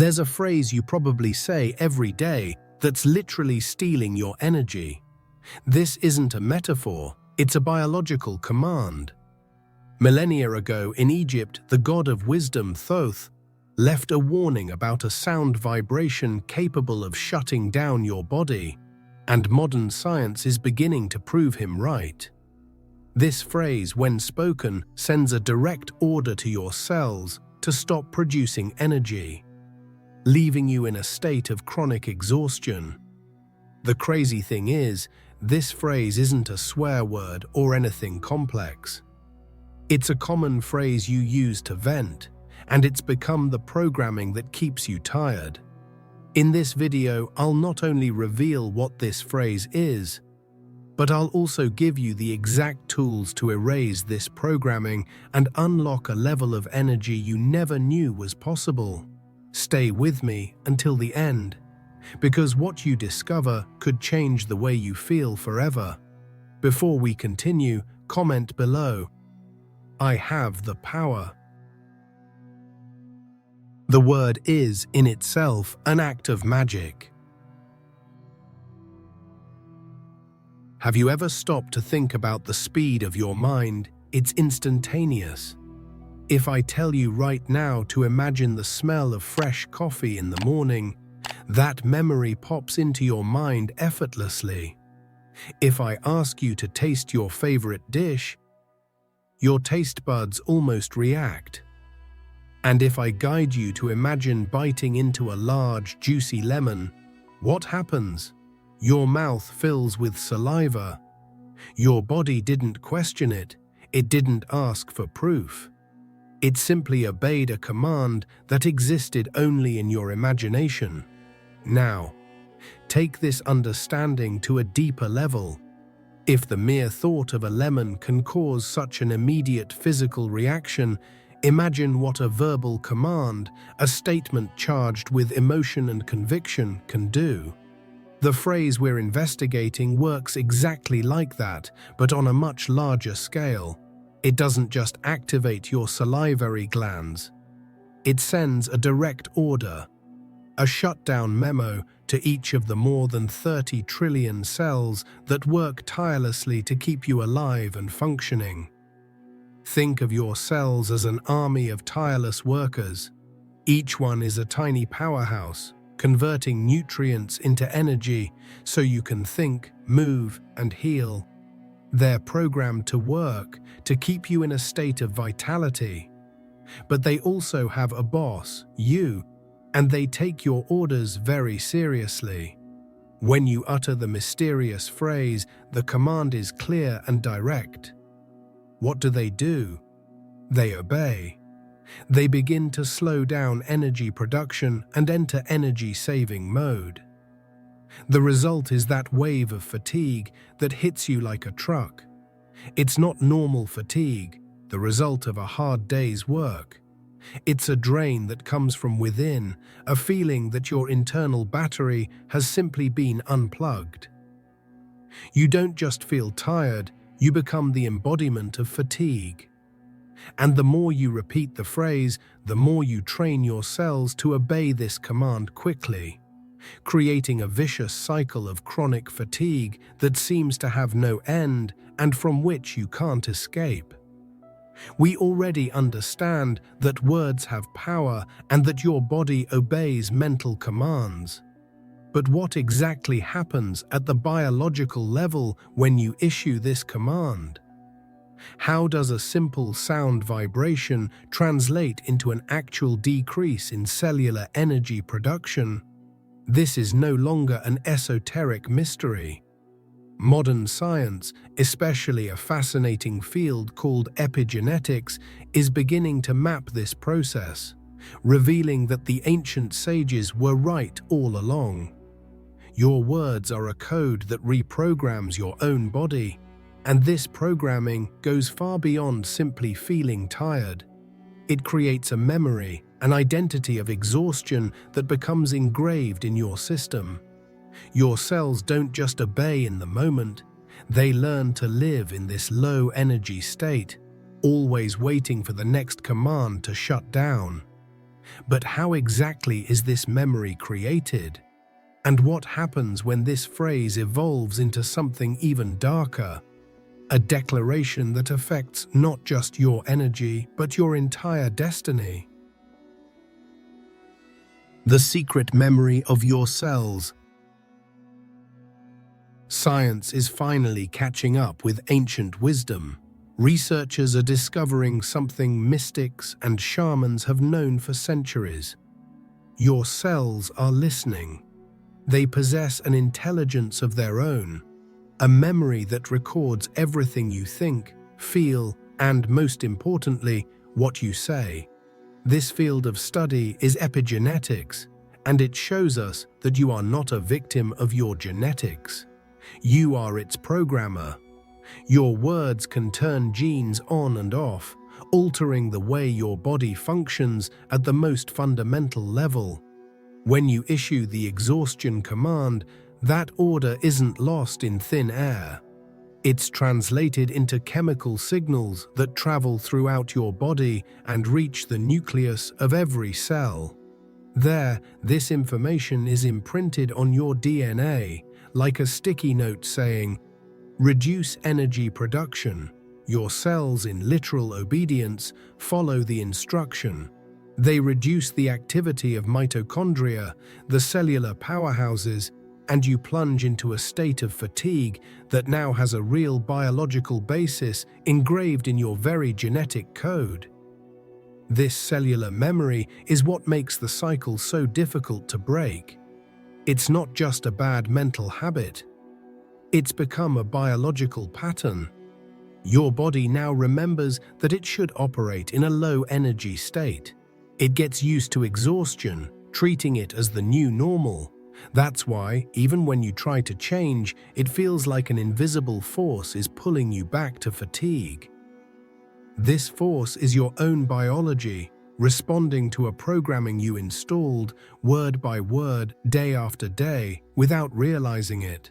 There's a phrase you probably say every day that's literally stealing your energy. This isn't a metaphor, it's a biological command. Millennia ago in Egypt, the god of wisdom, Thoth, left a warning about a sound vibration capable of shutting down your body, and modern science is beginning to prove him right. This phrase, when spoken, sends a direct order to your cells to stop producing energy, leaving you in a state of chronic exhaustion. The crazy thing is, this phrase isn't a swear word or anything complex. It's a common phrase you use to vent, and it's become the programming that keeps you tired. In this video, I'll not only reveal what this phrase is, but I'll also give you the exact tools to erase this programming and unlock a level of energy you never knew was possible. Stay with me until the end, because what you discover could change the way you feel forever. Before we continue, comment below, "I have the power." The word is, in itself, an act of magic. Have you ever stopped to think about the speed of your mind? It's instantaneous. If I tell you right now to imagine the smell of fresh coffee in the morning, that memory pops into your mind effortlessly. If I ask you to taste your favorite dish, your taste buds almost react. And if I guide you to imagine biting into a large, juicy lemon, what happens? Your mouth fills with saliva. Your body didn't question it. It didn't ask for proof. It simply obeyed a command that existed only in your imagination. Now, take this understanding to a deeper level. If the mere thought of a lemon can cause such an immediate physical reaction, imagine what a verbal command, a statement charged with emotion and conviction, can do. The phrase we're investigating works exactly like that, but on a much larger scale. It doesn't just activate your salivary glands. It sends a direct order, a shutdown memo to each of the more than 30 trillion cells that work tirelessly to keep you alive and functioning. Think of your cells as an army of tireless workers. Each one is a tiny powerhouse, converting nutrients into energy so you can think, move, and heal. They're programmed to work, to keep you in a state of vitality. But they also have a boss, you, and they take your orders very seriously. When you utter the mysterious phrase, the command is clear and direct. What do? They obey. They begin to slow down energy production and enter energy-saving mode. The result is that wave of fatigue that hits you like a truck. It's not normal fatigue, the result of a hard day's work. It's a drain that comes from within, a feeling that your internal battery has simply been unplugged. You don't just feel tired, you become the embodiment of fatigue. And the more you repeat the phrase, the more you train your cells to obey this command quickly, creating a vicious cycle of chronic fatigue that seems to have no end and from which you can't escape. We already understand that words have power and that your body obeys mental commands. But what exactly happens at the biological level when you issue this command? How does a simple sound vibration translate into an actual decrease in cellular energy production? This is no longer an esoteric mystery. Modern science, especially a fascinating field called epigenetics, is beginning to map this process, revealing that the ancient sages were right all along. Your words are a code that reprograms your own body, and this programming goes far beyond simply feeling tired. It creates a memory, an identity of exhaustion that becomes engraved in your system. Your cells don't just obey in the moment, they learn to live in this low-energy state, always waiting for the next command to shut down. But how exactly is this memory created? And what happens when this phrase evolves into something even darker? A declaration that affects not just your energy, but your entire destiny. The secret memory of your cells. Science is finally catching up with ancient wisdom. Researchers are discovering something mystics and shamans have known for centuries. Your cells are listening. They possess an intelligence of their own, a memory that records everything you think, feel, and most importantly, what you say. This field of study is epigenetics, and it shows us that you are not a victim of your genetics. You are its programmer. Your words can turn genes on and off, altering the way your body functions at the most fundamental level. When you issue the exhaustion command, that order isn't lost in thin air. It's translated into chemical signals that travel throughout your body and reach the nucleus of every cell. There, this information is imprinted on your DNA, like a sticky note saying, "Reduce energy production." Your cells, in literal obedience, follow the instruction. They reduce the activity of mitochondria, the cellular powerhouses, and you plunge into a state of fatigue that now has a real biological basis engraved in your very genetic code. This cellular memory is what makes the cycle so difficult to break. It's not just a bad mental habit. It's become a biological pattern. Your body now remembers that it should operate in a low-energy state. It gets used to exhaustion, treating it as the new normal. That's why, even when you try to change, it feels like an invisible force is pulling you back to fatigue. This force is your own biology, responding to a programming you installed, word by word, day after day, without realizing it.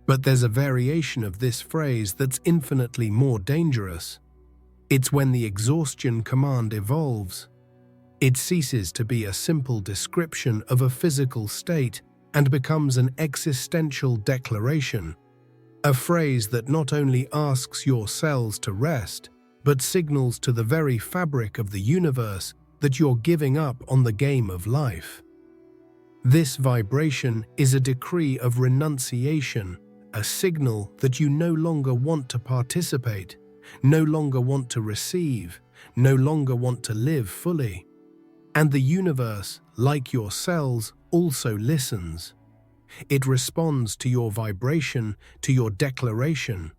But there's a variation of this phrase that's infinitely more dangerous. It's when the exhaustion command evolves. It ceases to be a simple description of a physical state and becomes an existential declaration, a phrase that not only asks your cells to rest, but signals to the very fabric of the universe that you're giving up on the game of life. This vibration is a decree of renunciation, a signal that you no longer want to participate, no longer want to receive, no longer want to live fully. And the universe, like your cells, also listens. It responds to your vibration, to your declaration.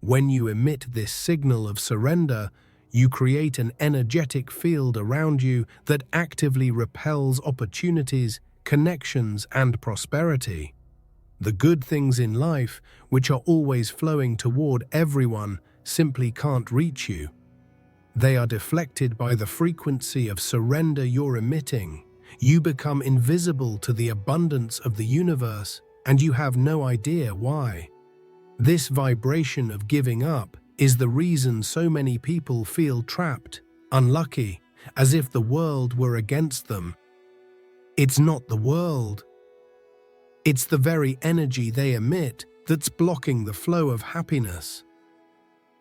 When you emit this signal of surrender, you create an energetic field around you that actively repels opportunities, connections, and prosperity. The good things in life, which are always flowing toward everyone, simply can't reach you. They are deflected by the frequency of surrender you're emitting. You become invisible to the abundance of the universe, and you have no idea why. This vibration of giving up is the reason so many people feel trapped, unlucky, as if the world were against them. It's not the world. It's the very energy they emit that's blocking the flow of happiness.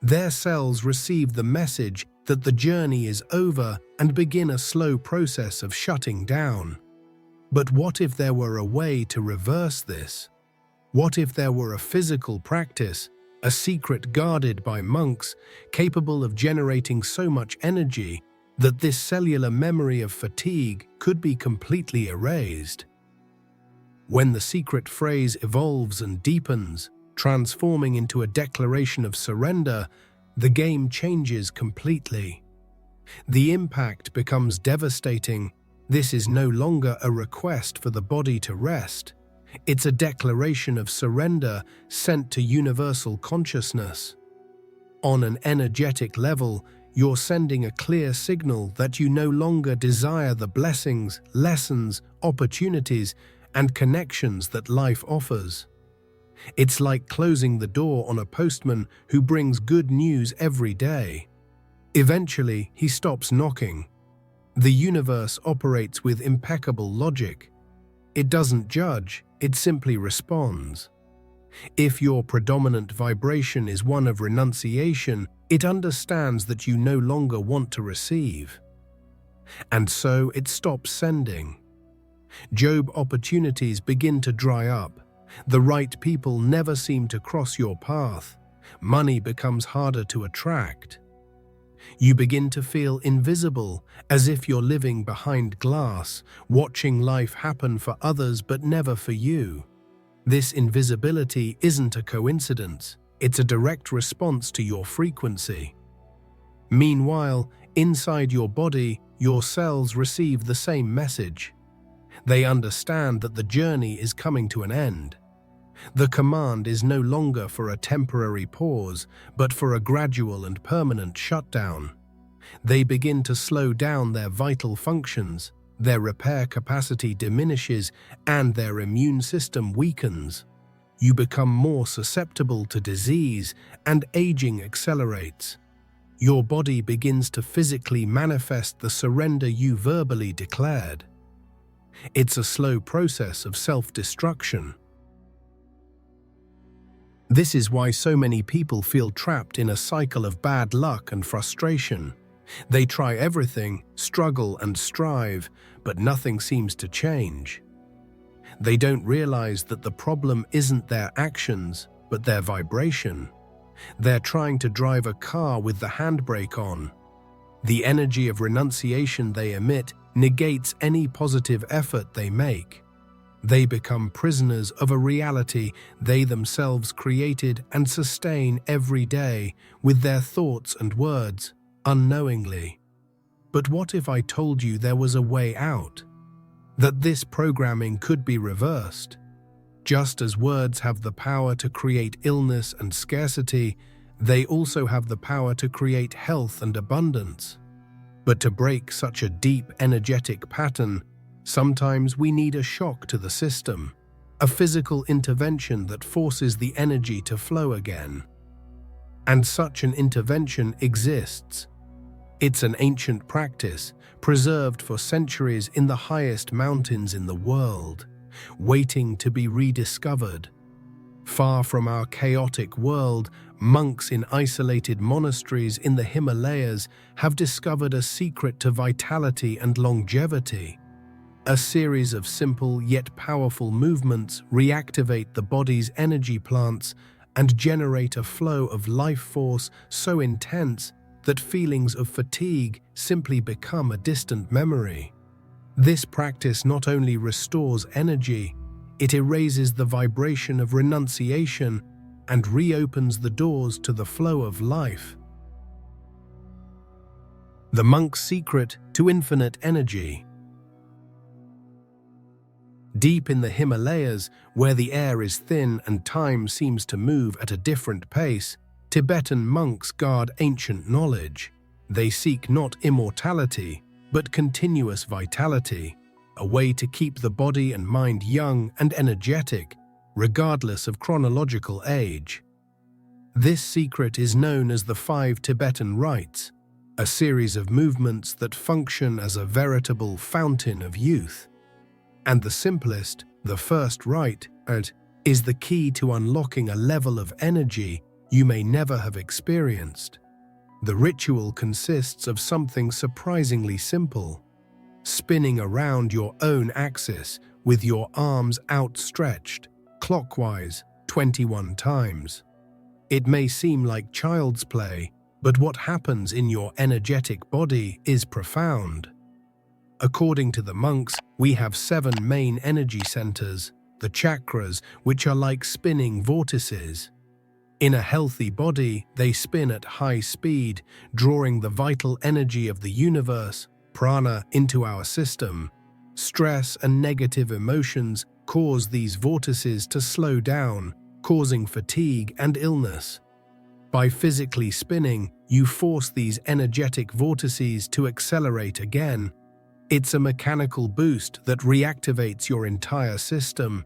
Their cells receive the message that the journey is over and begin a slow process of shutting down. But what if there were a way to reverse this? What if there were a physical practice, a secret guarded by monks, capable of generating so much energy that this cellular memory of fatigue could be completely erased? When the secret phrase evolves and deepens, transforming into a declaration of surrender, the game changes completely. The impact becomes devastating. This is no longer a request for the body to rest. It's a declaration of surrender sent to universal consciousness. On an energetic level, you're sending a clear signal that you no longer desire the blessings, lessons, opportunities, and connections that life offers. It's like closing the door on a postman who brings good news every day. Eventually, he stops knocking. The universe operates with impeccable logic. It doesn't judge, it simply responds. If your predominant vibration is one of renunciation, it understands that you no longer want to receive. And so it stops sending. Job opportunities begin to dry up. The right people never seem to cross your path. Money becomes harder to attract. You begin to feel invisible, as if you're living behind glass, watching life happen for others but never for you. This invisibility isn't a coincidence, it's a direct response to your frequency. Meanwhile, inside your body, your cells receive the same message. They understand that the journey is coming to an end. The command is no longer for a temporary pause, but for a gradual and permanent shutdown. They begin to slow down their vital functions, their repair capacity diminishes, and their immune system weakens. You become more susceptible to disease, and aging accelerates. Your body begins to physically manifest the surrender you verbally declared. It's a slow process of self-destruction. This is why so many people feel trapped in a cycle of bad luck and frustration. They try everything, struggle and strive, but nothing seems to change. They don't realize that the problem isn't their actions, but their vibration. They're trying to drive a car with the handbrake on. The energy of renunciation they emit negates any positive effort they make. They become prisoners of a reality they themselves created and sustain every day with their thoughts and words, unknowingly. But what if I told you there was a way out? That this programming could be reversed? Just as words have the power to create illness and scarcity, they also have the power to create health and abundance. But to break such a deep energetic pattern, sometimes we need a shock to the system, a physical intervention that forces the energy to flow again. And such an intervention exists. It's an ancient practice, preserved for centuries in the highest mountains in the world, waiting to be rediscovered. Far from our chaotic world, monks in isolated monasteries in the Himalayas have discovered a secret to vitality and longevity. A series of simple yet powerful movements reactivate the body's energy plants and generate a flow of life force so intense that feelings of fatigue simply become a distant memory. This practice not only restores energy, it erases the vibration of renunciation and reopens the doors to the flow of life. The monk's secret to infinite energy. Deep in the Himalayas, where the air is thin and time seems to move at a different pace, Tibetan monks guard ancient knowledge. They seek not immortality, but continuous vitality, a way to keep the body and mind young and energetic, regardless of chronological age. This secret is known as the 5 Tibetan rites, a series of movements that function as a veritable fountain of youth. And the simplest, the first rite, is the key to unlocking a level of energy you may never have experienced. The ritual consists of something surprisingly simple: spinning around your own axis with your arms outstretched, clockwise, 21 times. It may seem like child's play, but what happens in your energetic body is profound. According to the monks, we have 7 main energy centers, the chakras, which are like spinning vortices. In a healthy body, they spin at high speed, drawing the vital energy of the universe, prana, into our system. Stress and negative emotions cause these vortices to slow down, causing fatigue and illness. By physically spinning, you force these energetic vortices to accelerate again. It's a mechanical boost that reactivates your entire system.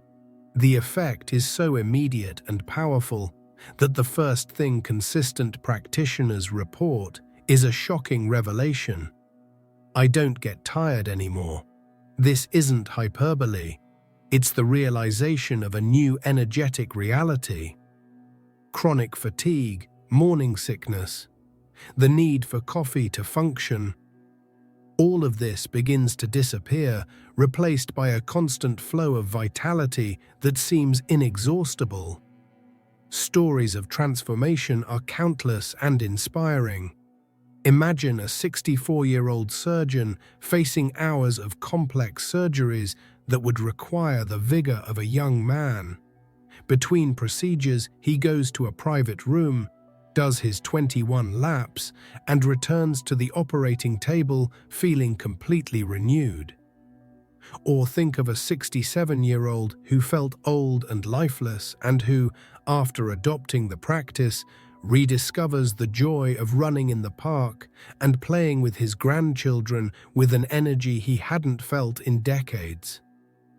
The effect is so immediate and powerful that the first thing consistent practitioners report is a shocking revelation. I don't get tired anymore. This isn't hyperbole. It's the realization of a new energetic reality. Chronic fatigue, morning sickness, the need for coffee to function. All of this begins to disappear, replaced by a constant flow of vitality that seems inexhaustible. Stories of transformation are countless and inspiring. Imagine a 64-year-old surgeon facing hours of complex surgeries that would require the vigor of a young man. Between procedures, he goes to a private room, does his 21 laps, and returns to the operating table feeling completely renewed. Or think of a 67-year-old who felt old and lifeless and who, after adopting the practice, rediscovers the joy of running in the park and playing with his grandchildren with an energy he hadn't felt in decades.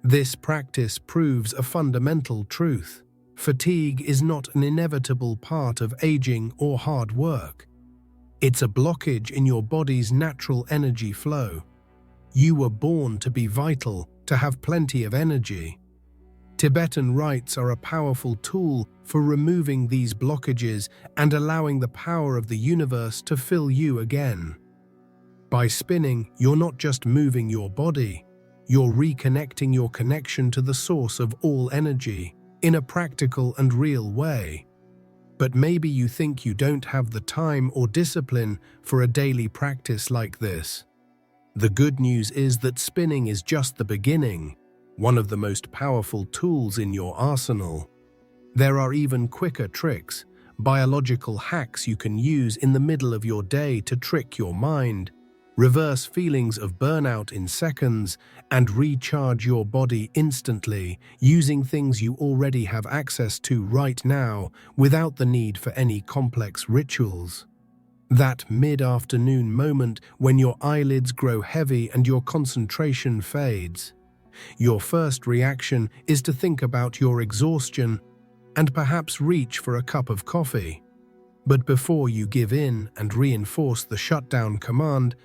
This practice proves a fundamental truth. Fatigue is not an inevitable part of aging or hard work. It's a blockage in your body's natural energy flow. You were born to be vital, to have plenty of energy. Tibetan rites are a powerful tool for removing these blockages and allowing the power of the universe to fill you again. By spinning, you're not just moving your body, you're reconnecting your connection to the source of all energy in a practical and real way. But maybe you think you don't have the time or discipline for a daily practice like this. The good news is that spinning is just the beginning, one of the most powerful tools in your arsenal. There are even quicker tricks, biological hacks you can use in the middle of your day to trick your mind, reverse feelings of burnout in seconds, and recharge your body instantly using things you already have access to right now without the need for any complex rituals. That mid-afternoon moment when your eyelids grow heavy and your concentration fades. Your first reaction is to think about your exhaustion and perhaps reach for a cup of coffee. But before you give in and reinforce the shutdown command,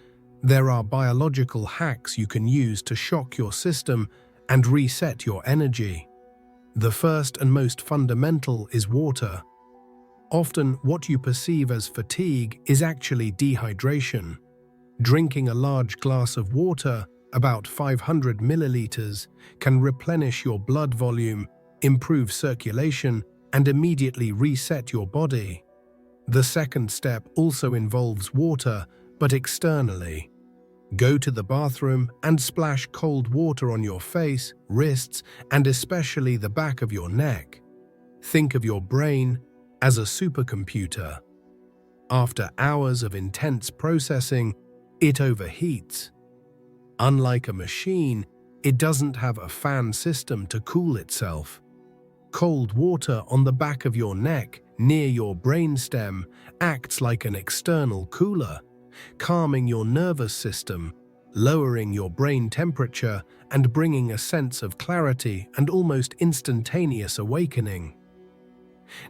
there are biological hacks you can use to shock your system and reset your energy. The first and most fundamental is water. Often, what you perceive as fatigue is actually dehydration. Drinking a large glass of water, about 500 milliliters, can replenish your blood volume, improve circulation, and immediately reset your body. The second step also involves water, but externally. Go to the bathroom and splash cold water on your face, wrists, and especially the back of your neck. Think of your brain as a supercomputer. After hours of intense processing, it overheats. Unlike a machine, it doesn't have a fan system to cool itself. Cold water on the back of your neck, near your brainstem, acts like an external cooler, calming your nervous system, lowering your brain temperature, and bringing a sense of clarity and almost instantaneous awakening.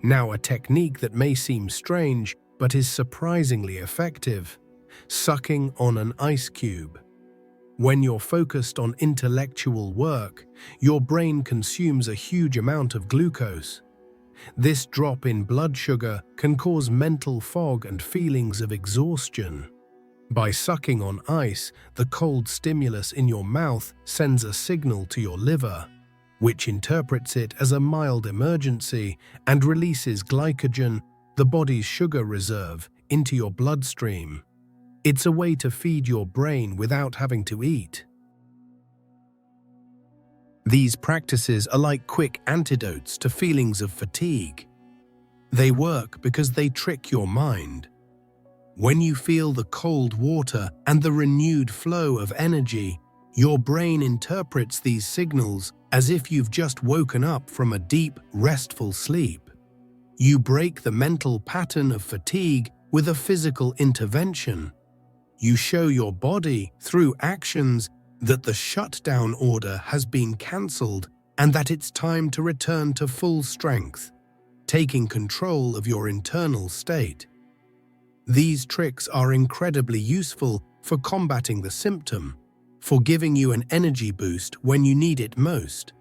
Now, a technique that may seem strange, but is surprisingly effective: sucking on an ice cube. When you're focused on intellectual work, your brain consumes a huge amount of glucose. This drop in blood sugar can cause mental fog and feelings of exhaustion. By sucking on ice, the cold stimulus in your mouth sends a signal to your liver, which interprets it as a mild emergency and releases glycogen, the body's sugar reserve, into your bloodstream. It's a way to feed your brain without having to eat. These practices are like quick antidotes to feelings of fatigue. They work because they trick your mind. When you feel the cold water and the renewed flow of energy, your brain interprets these signals as if you've just woken up from a deep, restful sleep. You break the mental pattern of fatigue with a physical intervention. You show your body, through actions, that the shutdown order has been cancelled and that it's time to return to full strength, taking control of your internal state. These tricks are incredibly useful for combating the symptom, for giving you an energy boost when you need it most.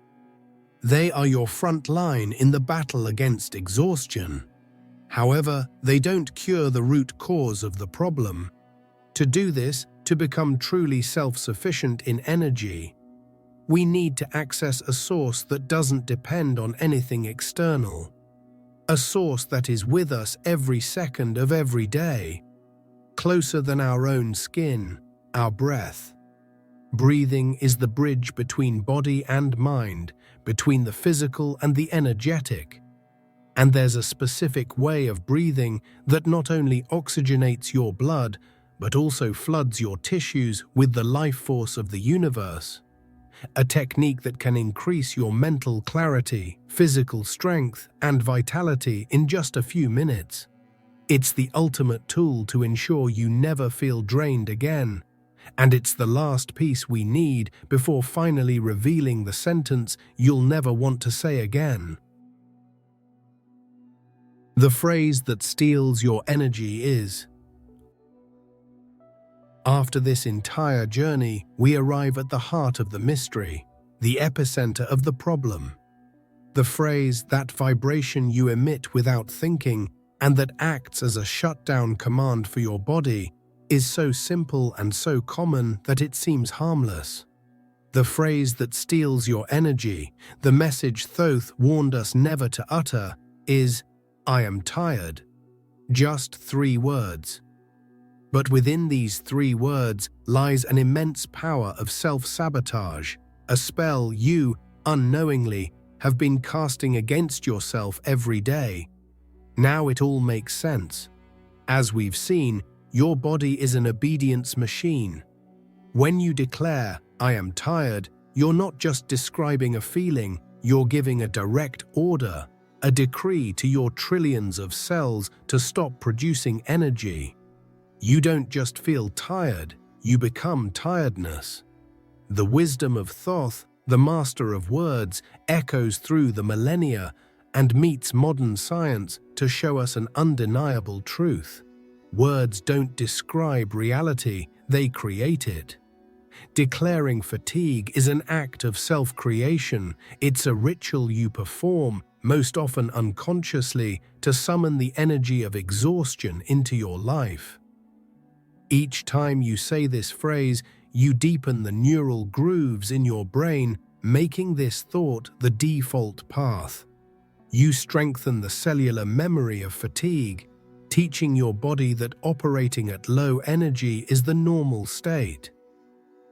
They are your front line in the battle against exhaustion. However, they don't cure the root cause of the problem. To do this, to become truly self-sufficient in energy, we need to access a source that doesn't depend on anything external. A source that is with us every second of every day, closer than our own skin, our breath. Breathing is the bridge between body and mind, between the physical and the energetic. And there's a specific way of breathing that not only oxygenates your blood, but also floods your tissues with the life force of the universe. A technique that can increase your mental clarity, physical strength, and vitality in just a few minutes. It's the ultimate tool to ensure you never feel drained again. And it's the last piece we need before finally revealing the sentence you'll never want to say again. The phrase that steals your energy is, after this entire journey, we arrive at the heart of the mystery, the epicenter of the problem. The phrase, that vibration you emit without thinking and that acts as a shutdown command for your body, is so simple and so common that it seems harmless. The phrase that steals your energy, the message Thoth warned us never to utter, is, I am tired. Just 3 words. But within these 3 words lies an immense power of self-sabotage, a spell you, unknowingly, have been casting against yourself every day. Now it all makes sense. As we've seen, your body is an obedience machine. When you declare, I am tired, you're not just describing a feeling, you're giving a direct order, a decree to your trillions of cells to stop producing energy. You don't just feel tired, you become tiredness. The wisdom of Thoth, the master of words, echoes through the millennia and meets modern science to show us an undeniable truth. Words don't describe reality, they create it. Declaring fatigue is an act of self-creation. It's a ritual you perform, most often unconsciously, to summon the energy of exhaustion into your life. Each time you say this phrase, you deepen the neural grooves in your brain, making this thought the default path. You strengthen the cellular memory of fatigue, teaching your body that operating at low energy is the normal state.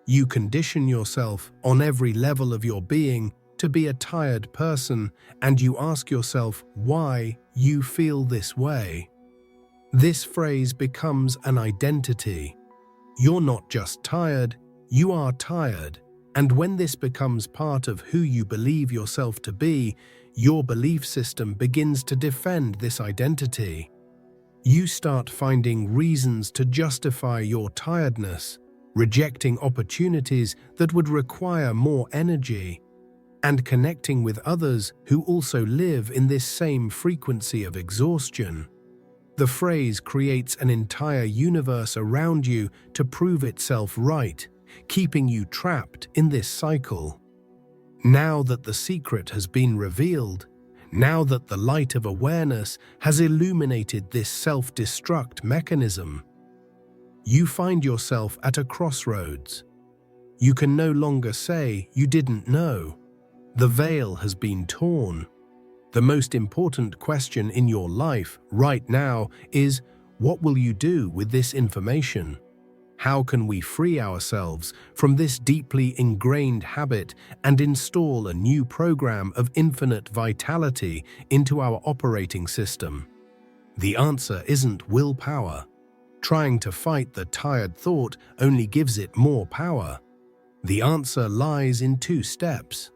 You condition yourself on every level of your being to be a tired person, and you ask yourself why you feel this way. This phrase becomes an identity. You're not just tired, you are tired. And when this becomes part of who you believe yourself to be, your belief system begins to defend this identity. You start finding reasons to justify your tiredness, rejecting opportunities that would require more energy, and connecting with others who also live in this same frequency of exhaustion. The phrase creates an entire universe around you to prove itself right, keeping you trapped in this cycle. Now that the secret has been revealed, now that the light of awareness has illuminated this self-destruct mechanism, you find yourself at a crossroads. You can no longer say you didn't know. The veil has been torn. The most important question in your life right now is, what will you do with this information? How can we free ourselves from this deeply ingrained habit and install a new program of infinite vitality into our operating system? The answer isn't willpower. Trying to fight the tired thought only gives it more power. The answer lies in 2 steps.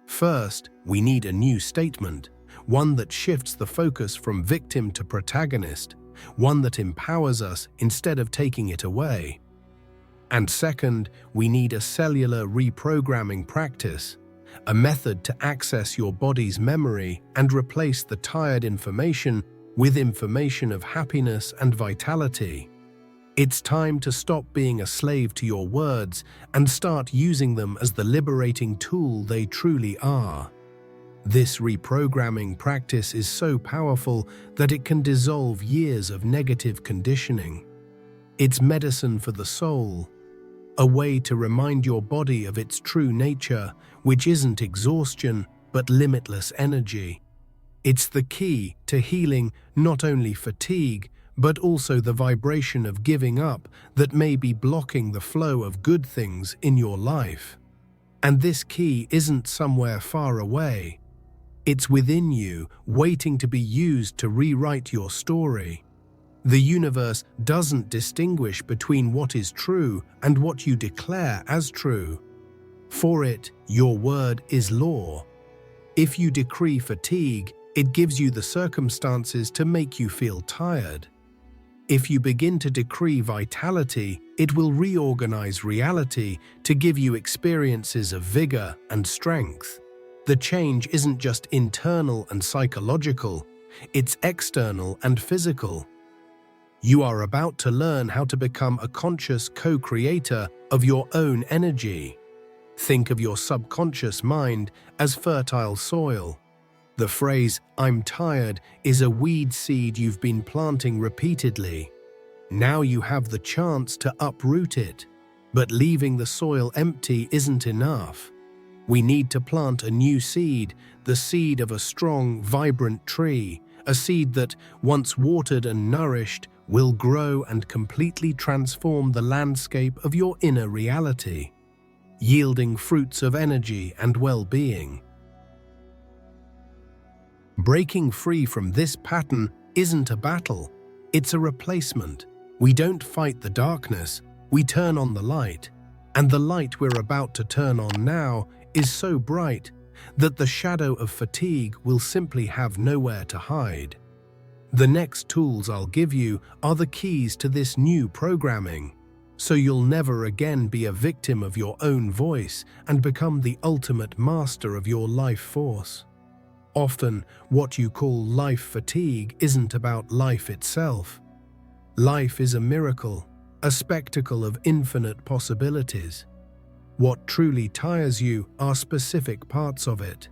First, we need a new statement, one that shifts the focus from victim to protagonist, one that empowers us instead of taking it away. And second, we need a cellular reprogramming practice, a method to access your body's memory and replace the tired information with information of happiness and vitality. It's time to stop being a slave to your words and start using them as the liberating tool they truly are. This reprogramming practice is so powerful that it can dissolve years of negative conditioning. It's medicine for the soul, a way to remind your body of its true nature, which isn't exhaustion but limitless energy. It's the key to healing not only fatigue, but also the vibration of giving up that may be blocking the flow of good things in your life. And this key isn't somewhere far away. It's within you, waiting to be used to rewrite your story. The universe doesn't distinguish between what is true and what you declare as true. For it, your word is law. If you decree fatigue, it gives you the circumstances to make you feel tired. If you begin to decree vitality, it will reorganize reality to give you experiences of vigor and strength. The change isn't just internal and psychological, it's external and physical. You are about to learn how to become a conscious co-creator of your own energy. Think of your subconscious mind as fertile soil. The phrase, "I'm tired," is a weed seed you've been planting repeatedly. Now you have the chance to uproot it. But leaving the soil empty isn't enough. We need to plant a new seed, the seed of a strong, vibrant tree, a seed that, once watered and nourished, will grow and completely transform the landscape of your inner reality, yielding fruits of energy and well-being. Breaking free from this pattern isn't a battle, it's a replacement. We don't fight the darkness, we turn on the light. And the light we're about to turn on now is so bright that the shadow of fatigue will simply have nowhere to hide. The next tools I'll give you are the keys to this new programming, so you'll never again be a victim of your own voice and become the ultimate master of your life force. Often, what you call life fatigue isn't about life itself. Life is a miracle, a spectacle of infinite possibilities. What truly tires you are specific parts of it.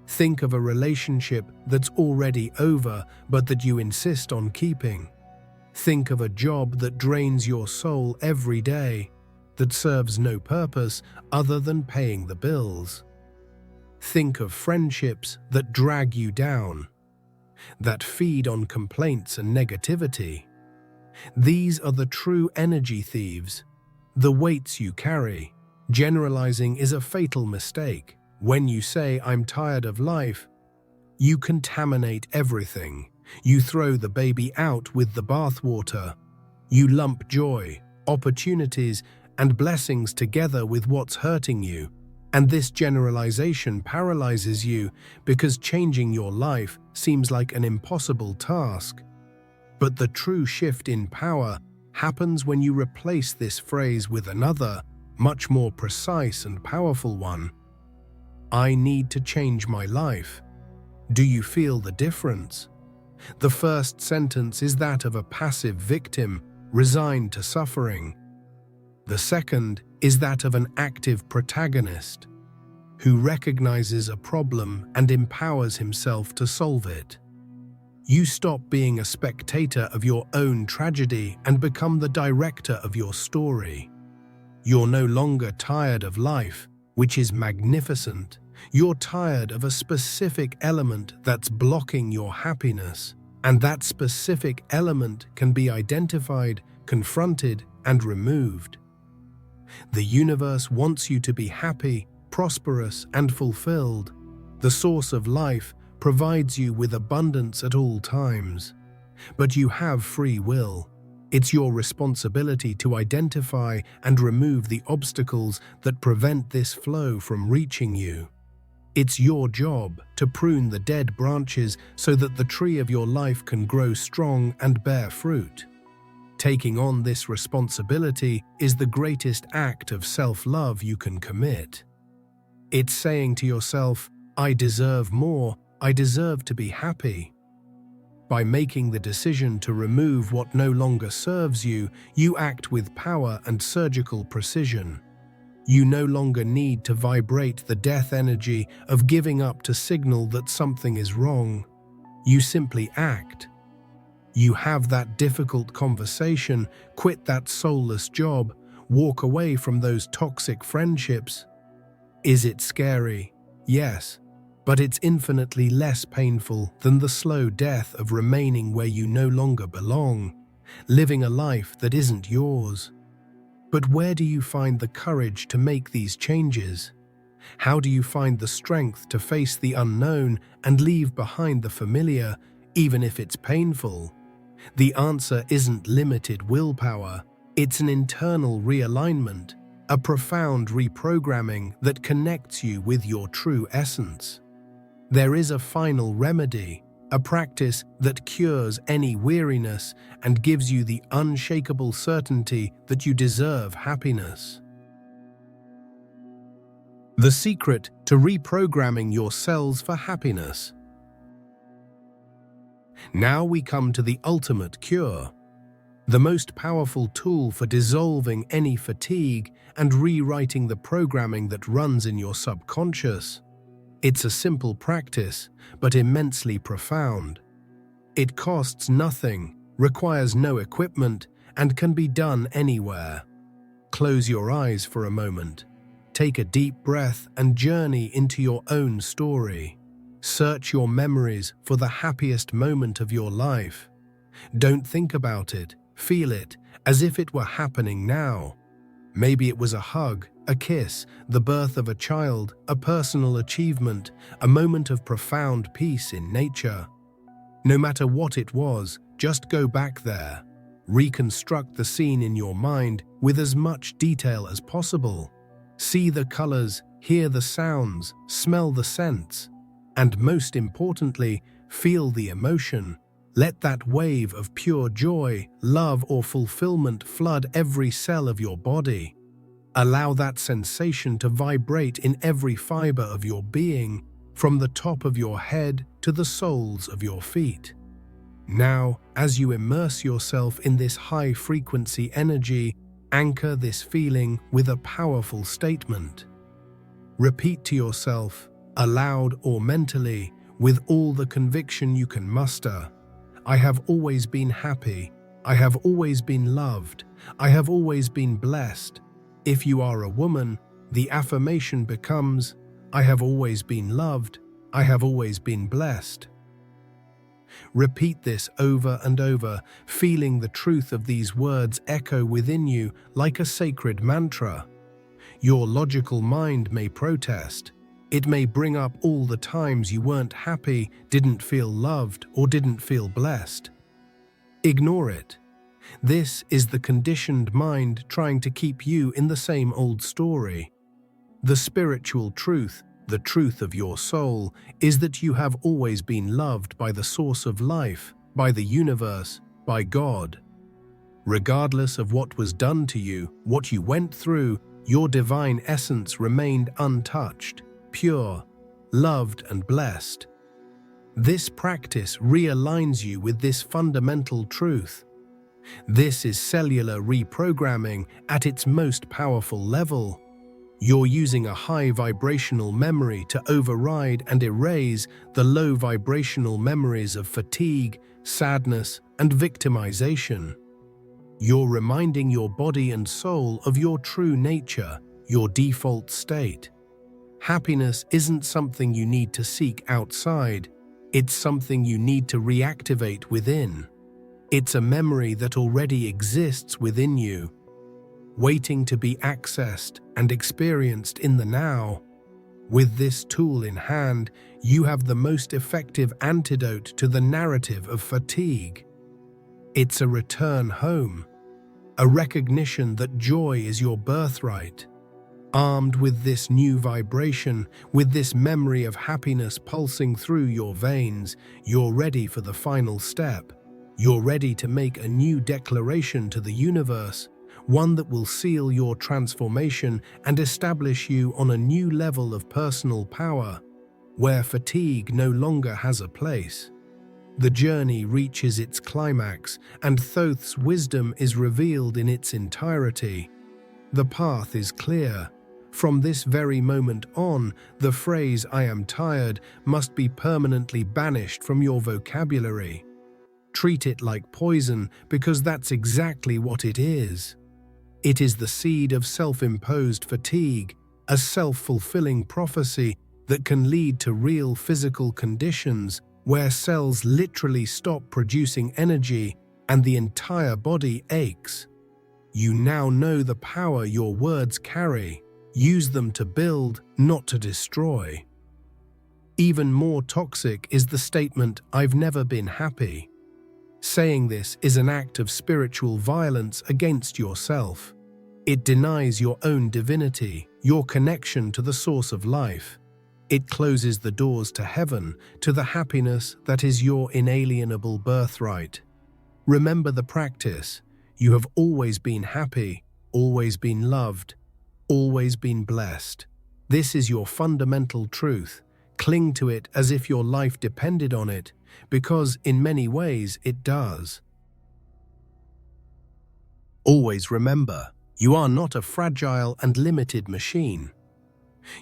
Think of a relationship that's already over but that you insist on keeping. Think of a job that drains your soul every day, that serves no purpose other than paying the bills. Think of friendships that drag you down, that feed on complaints and negativity. These are the true energy thieves, the weights you carry. Generalizing is a fatal mistake. When you say, "I'm tired of life," you contaminate everything. You throw the baby out with the bathwater. You lump joy, opportunities, and blessings together with what's hurting you. And this generalization paralyzes you because changing your life seems like an impossible task. But the true shift in power happens when you replace this phrase with another, much more precise and powerful one. I need to change my life. Do you feel the difference? The first sentence is that of a passive victim, resigned to suffering. The second is that of an active protagonist, who recognizes a problem and empowers himself to solve it. You stop being a spectator of your own tragedy and become the director of your story. You're no longer tired of life, which is magnificent. You're tired of a specific element that's blocking your happiness, and that specific element can be identified, confronted, and removed. The universe wants you to be happy, prosperous, and fulfilled. The source of life provides you with abundance at all times. But you have free will. It's your responsibility to identify and remove the obstacles that prevent this flow from reaching you. It's your job to prune the dead branches so that the tree of your life can grow strong and bear fruit. Taking on this responsibility is the greatest act of self-love you can commit. It's saying to yourself, "I deserve more, I deserve to be happy." By making the decision to remove what no longer serves you, you act with power and surgical precision. You no longer need to vibrate the death energy of giving up to signal that something is wrong. You simply act. You have that difficult conversation, quit that soulless job, walk away from those toxic friendships. Is it scary? Yes, but it's infinitely less painful than the slow death of remaining where you no longer belong, living a life that isn't yours. But where do you find the courage to make these changes? How do you find the strength to face the unknown and leave behind the familiar, even if it's painful? The answer isn't limited willpower, it's an internal realignment, a profound reprogramming that connects you with your true essence. There is a final remedy, a practice that cures any weariness and gives you the unshakable certainty that you deserve happiness. The secret to reprogramming your cells for happiness. Now we come to the ultimate cure, the most powerful tool for dissolving any fatigue and rewriting the programming that runs in your subconscious. It's a simple practice, but immensely profound. It costs nothing, requires no equipment, and can be done anywhere. Close your eyes for a moment. Take a deep breath and journey into your own story. Search your memories for the happiest moment of your life. Don't think about it, feel it, as if it were happening now. Maybe it was a hug, a kiss, the birth of a child, a personal achievement, a moment of profound peace in nature. No matter what it was, just go back there. Reconstruct the scene in your mind with as much detail as possible. See the colors, hear the sounds, smell the scents, and most importantly, feel the emotion. Let that wave of pure joy, love, or fulfillment flood every cell of your body. Allow that sensation to vibrate in every fiber of your being, from the top of your head to the soles of your feet. Now, as you immerse yourself in this high-frequency energy, anchor this feeling with a powerful statement. Repeat to yourself, aloud or mentally, with all the conviction you can muster, I have always been happy, I have always been loved, I have always been blessed. If you are a woman, the affirmation becomes, I have always been loved, I have always been blessed. Repeat this over and over, feeling the truth of these words echo within you like a sacred mantra. Your logical mind may protest. It may bring up all the times you weren't happy, didn't feel loved, or didn't feel blessed. Ignore it. This is the conditioned mind trying to keep you in the same old story. The spiritual truth, the truth of your soul, is that you have always been loved by the source of life, by the universe, by God. Regardless of what was done to you, what you went through, your divine essence remained untouched, pure, loved, and blessed. This practice realigns you with this fundamental truth. This is cellular reprogramming at its most powerful level. You're using a high vibrational memory to override and erase the low vibrational memories of fatigue, sadness, and victimization. You're reminding your body and soul of your true nature, your default state. Happiness isn't something you need to seek outside, it's something you need to reactivate within. It's a memory that already exists within you, waiting to be accessed and experienced in the now. With this tool in hand, you have the most effective antidote to the narrative of fatigue. It's a return home, a recognition that joy is your birthright. Armed with this new vibration, with this memory of happiness pulsing through your veins, you're ready for the final step. You're ready to make a new declaration to the universe, one that will seal your transformation and establish you on a new level of personal power, where fatigue no longer has a place. The journey reaches its climax, and Thoth's wisdom is revealed in its entirety. The path is clear. From this very moment on, the phrase "I am tired" must be permanently banished from your vocabulary. Treat it like poison, because that's exactly what it is. It is the seed of self-imposed fatigue, a self-fulfilling prophecy that can lead to real physical conditions where cells literally stop producing energy and the entire body aches. You now know the power your words carry. Use them to build, not to destroy. Even more toxic is the statement, "I've never been happy." Saying this is an act of spiritual violence against yourself. It denies your own divinity, your connection to the source of life. It closes the doors to heaven, to the happiness that is your inalienable birthright. Remember the practice. You have always been happy, always been loved, always been blessed. This is your fundamental truth. Cling to it as if your life depended on it, because in many ways it does. Always remember, you are not a fragile and limited machine.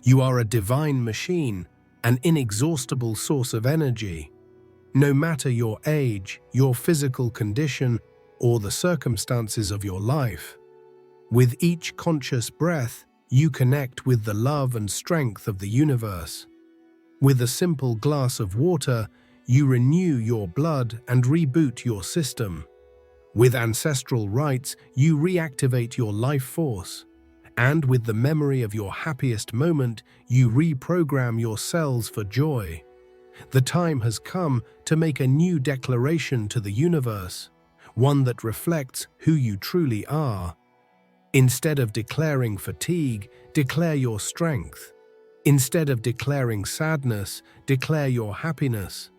You are a divine machine, an inexhaustible source of energy. No matter your age, your physical condition, or the circumstances of your life, with each conscious breath, you connect with the love and strength of the universe. With a simple glass of water, you renew your blood and reboot your system. With ancestral rites, you reactivate your life force. And with the memory of your happiest moment, you reprogram your cells for joy. The time has come to make a new declaration to the universe, one that reflects who you truly are. Instead of declaring fatigue, declare your strength. Instead of declaring sadness, declare your happiness.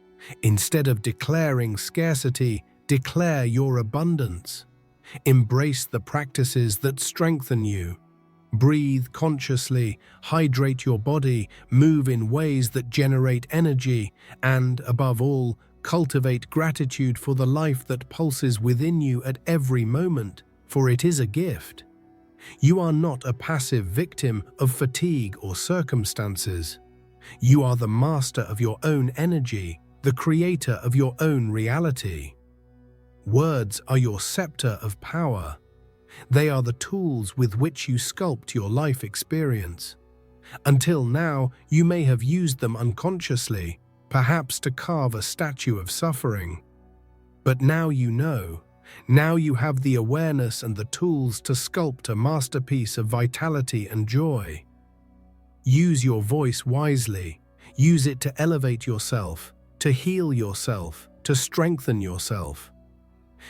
Instead of declaring scarcity, declare your abundance. Embrace the practices that strengthen you. Breathe consciously, hydrate your body, move in ways that generate energy, and, above all, cultivate gratitude for the life that pulses within you at every moment, for it is a gift. You are not a passive victim of fatigue or circumstances. You are the master of your own energy, the creator of your own reality. Words are your scepter of power. They are the tools with which you sculpt your life experience. Until now, you may have used them unconsciously, perhaps to carve a statue of suffering. But now you know. Now you have the awareness and the tools to sculpt a masterpiece of vitality and joy. Use your voice wisely. Use it to elevate yourself, to heal yourself, to strengthen yourself.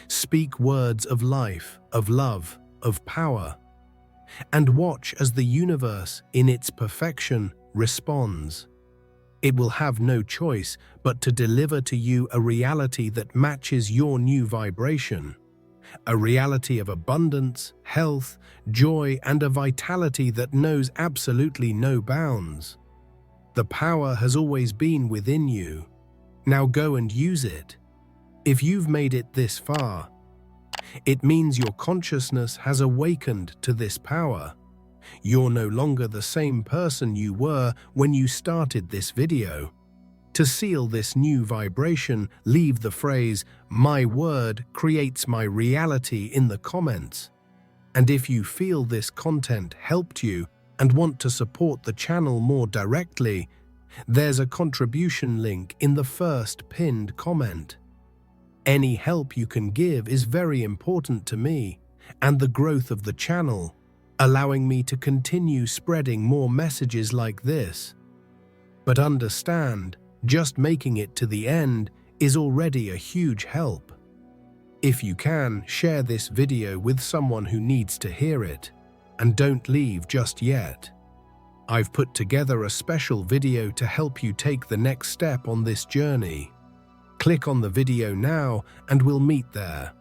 Speak words of life, of love, of power. And watch as the universe, in its perfection, responds. It will have no choice but to deliver to you a reality that matches your new vibration. A reality of abundance, health, joy, and a vitality that knows absolutely no bounds. The power has always been within you. Now go and use it. If you've made it this far, it means your consciousness has awakened to this power. You're no longer the same person you were when you started this video. To seal this new vibration, leave the phrase, "My word creates my reality" in the comments. And if you feel this content helped you and want to support the channel more directly, there's a contribution link in the first pinned comment. Any help you can give is very important to me and the growth of the channel, allowing me to continue spreading more messages like this. But understand, just making it to the end is already a huge help. If you can, share this video with someone who needs to hear it, and don't leave just yet. I've put together a special video to help you take the next step on this journey. Click on the video now and we'll meet there.